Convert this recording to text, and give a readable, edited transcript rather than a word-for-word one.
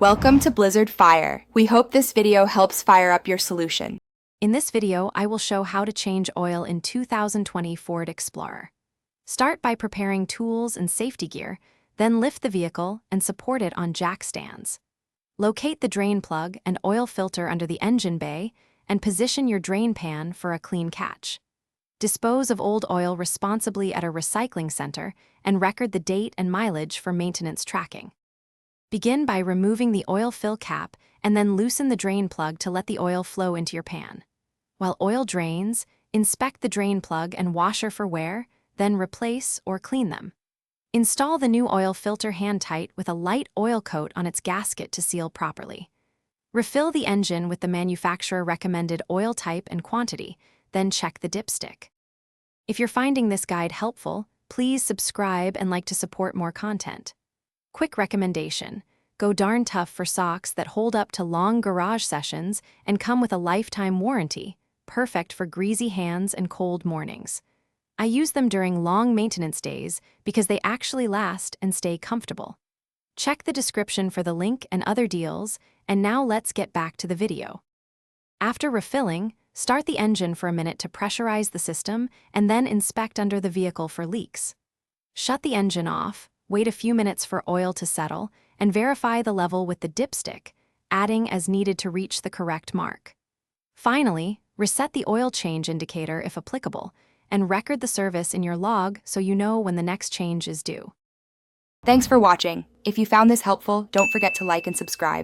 Welcome to Blizzard Fire. We hope this video helps fire up your solution. In this video, I will show how to change oil in 2020 Ford Explorer. Start by preparing tools and safety gear, then lift the vehicle and support it on jack stands. Locate the drain plug and oil filter under the engine bay and position your drain pan for a clean catch. Dispose of old oil responsibly at a recycling center and record the date and mileage for maintenance tracking. Begin by removing the oil fill cap and then loosen the drain plug to let the oil flow into your pan. While oil drains, inspect the drain plug and washer for wear, then replace or clean them. Install the new oil filter hand tight with a light oil coat on its gasket to seal properly. Refill the engine with the manufacturer recommended oil type and quantity, then check the dipstick. If you're finding this guide helpful, please subscribe and like to support more content. Quick recommendation: go darn tough for socks that hold up to long garage sessions and come with a lifetime warranty, perfect for greasy hands and cold mornings. I use them during long maintenance days because they actually last and stay comfortable. Check the description for the link and other deals, and now let's get back to the video. After refilling, start the engine for a minute to pressurize the system and then inspect under the vehicle for leaks. Shut the engine off, wait a few minutes for oil to settle, and verify the level with the dipstick, adding as needed to reach the correct mark. Finally, reset the oil change indicator if applicable, and record the service in your log so you know when the next change is due. Thanks for watching. If you found this helpful, don't forget to like and subscribe.